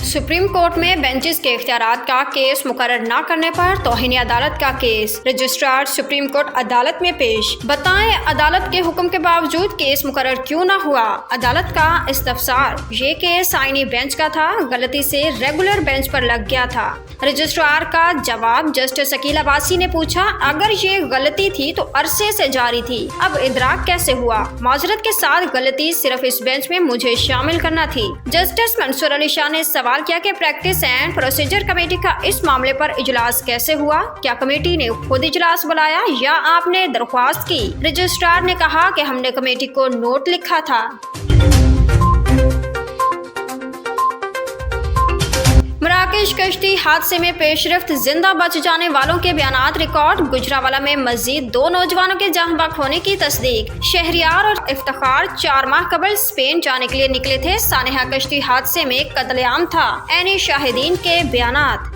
Supreme court में benches के इख्तियारात का केस मुकर्रर न करने पर तौहीन अदालत का केस। रजिस्ट्रार सुप्रीम कोर्ट अदालत में पेश। बताएं, अदालत के हुक्म के बावजूद केस मुकर्रर क्यों न हुआ? अदालत का इस्तफसार। ये केस आईनी बेंच का था, गलती से रेगुलर बेंच पर लग गया था। रजिस्ट्रार का जवाब। जस्टिस अकील अब्बासी ने पूछा, अगर ये गलती थी तो अरसे से जारी थी, अब इदराक कैसे हुआ? माजरत के साथ गलती सिर्फ इस बेंच में मुझे शामिल करना थी। जस्टिस मंसूर अली शाह ने सवाल किया कि प्रैक्टिस एंड प्रोसीजर कमेटी का इस मामले पर इजलास कैसे हुआ? क्या कमेटी ने खुद इजलास बुलाया या आपने दरख्वास्त की? रजिस्ट्रार ने कहा कि हमने कमेटी को नोट लिखा था। मराकेश कश्ती हादसे में पेशरफ्त, जिंदा बच जाने वालों के बयानात रिकॉर्ड। गुजरावाला में मजीद 2 नौजवानों के जहां बहक होने की तस्दीक। शहरियार और इफ्तिखार 4 माह कबल स्पेन जाने के लिए निकले थे। सानेहा कश्ती हादसे में कत्लेआम था। ऐनी शाहिदीन के बयानात।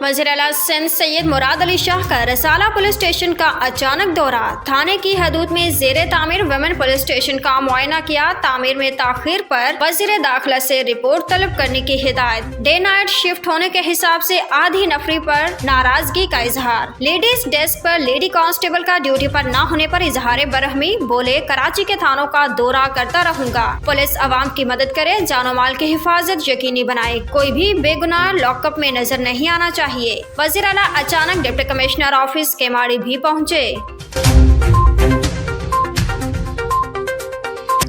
वज़ीर आला सिंध सैयद मुराद अली शाह का रसाला पुलिस स्टेशन का अचानक दौरा। थाने की हदूद में ज़ेरे तामीर वुमेन पुलिस स्टेशन का मुआयना किया। तामीर में ताखीर पर वज़ीर दाखिला से रिपोर्ट तलब करने की हिदायत। डे नाइट शिफ्ट होने के हिसाब से आधी नफरी पर नाराजगी का इजहार। लेडीज डेस्क पर लेडी कांस्टेबल का ड्यूटी पर न होने पर इजहार बरहमी। बोले, कराची के थानों का दौरा करता रहूंगा। पुलिस अवाम की मदद करे, जानो माल की हिफाजत यकीनी बनाए। कोई भी बेगुनाह लॉकअप में नजर नहीं आना चाहिए। वज़ीर आला अचानक डिप्टी कमिश्नर ऑफिस केमाड़ी भी पहुंचे।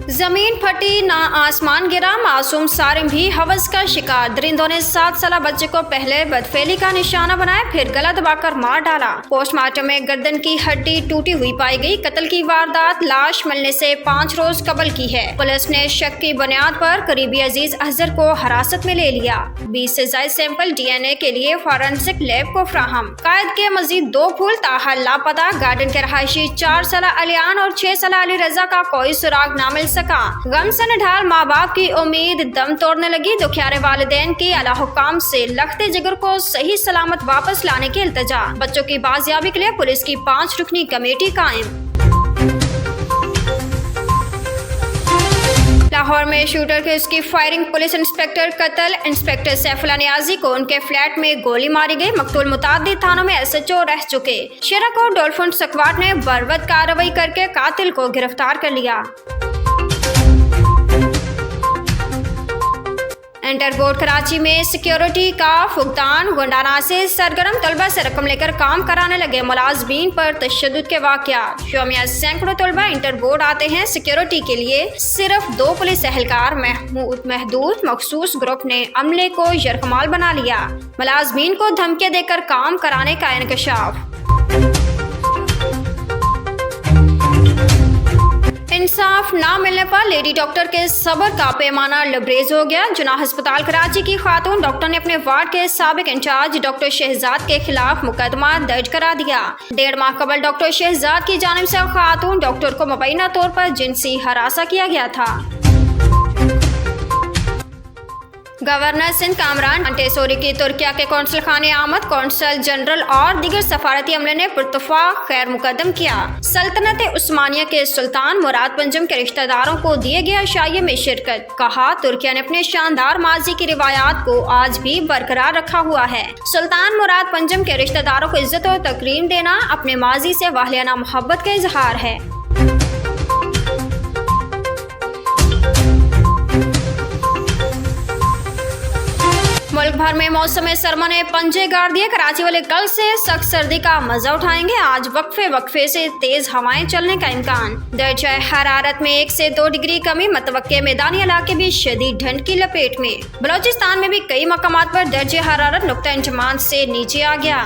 जमीन फटी ना आसमान गिरा, मासूम सारिम भी हवस का शिकार। दरिंदों ने 7 साला बच्चे को पहले बदफेली का निशाना बनाया, फिर गला दबाकर मार डाला। पोस्टमार्टम में गर्दन की हड्डी टूटी हुई पाई गई। कत्ल की वारदात लाश मिलने से 5 रोज कबल की है। पुलिस ने शक की बुनियाद पर करीबी अजीज अजहर को हिरासत में ले लिया। 20 से ज्यादा सैंपल DNA के लिए फॉरेंसिक लैब को फ्राहम। कायद के मजीद 2 फूल ताहल लापता। गार्डन के रहायशी 4 साला अलियान और 6 साला अली रजा का कोई सुराग न मिल सका। गम से निढाल माँ बाप की उम्मीद दम तोड़ने लगी। दुखियारे वालिदैन की आला हुक्काम से लखते जिगर को सही सलामत वापस लाने की इल्तजा। बच्चों की बाजियाबी के लिए पुलिस की 5 रुकनी कमेटी कायम। लाहौर में शूटर के उसकी फायरिंग, पुलिस इंस्पेक्टर कत्ल। इंस्पेक्टर सैफुल्लाह नियाजी को उनके फ्लैट में गोली मारी गई। मकतूल मुताद्दिद थानों में SHO रह चुके। शेराकोट डॉल्फिन स्क्वाड ने बर्वत कार्रवाई करके कातिल को गिरफ्तार कर लिया। इंटरबोर्ड कराची में सिक्योरिटी का फुकदान। गुंडाना से सरगर्म तलबा से रकम लेकर काम कराने लगे मुलाजमीन पर तशद्दुद के वाक़यात। शोमिया सैकड़ों तलबा इंटरबोर्ड आते हैं सिक्योरिटी के लिए। सिर्फ 2 पुलिस एहलकार महदूद मखसूस ग्रुप ने अमले को यरकमाल बना लिया। मुलाजमीन को धमकी देकर काम कराने का इंकशाफ। इंसाफ ना मिलने पर लेडी डॉक्टर के सब्र का पैमाना लबरेज हो गया। जुनाह अस्पताल कराची की खातून डॉक्टर ने अपने वार्ड के साबिक इंचार्ज डॉक्टर शहजाद के खिलाफ मुकदमा दर्ज करा दिया। 1.5 माह कबल डॉक्टर शहजाद की जानिब से खातून डॉक्टर को मुबैना तौर पर जिनसी हरासा किया गया था। गवर्नर सिंध कामरान अंटेसोरी की तुर्किया के कौंसल खाने आमद। कौंसल जनरल और दीगर सफारती अमले ने पुरतफाक खैर मुकदम किया। सल्तनत उस्मानिया के सुल्तान मुराद पंजम के रिश्तेदारों को दिए गए अशाइये में शिरकत। कहा, तुर्किया ने अपने शानदार माजी की रिवायात को आज भी बरकरार रखा हुआ है। सुल्तान मुराद पंजम के रिश्तेदारों को इज्जत और तकरीम देना अपने माजी से वाहियाना मोहब्बत का इजहार है। मुल्क भर में मौसम सरमा ने पंजे गाड़ दिए। कराची वाले कल से सख्त सर्दी का मजा उठाएंगे। आज वक्फे से तेज हवाएं चलने का इम्कान। दर्जा हरारत में 1 से 2 डिग्री कमी। मतवक्के मैदानी इलाके भी शदीद ठंड की लपेट में। बलोचिस्तान में भी कई मकामात पर दर्जा हरारत नुक्ता इंजमान से नीचे आ गया।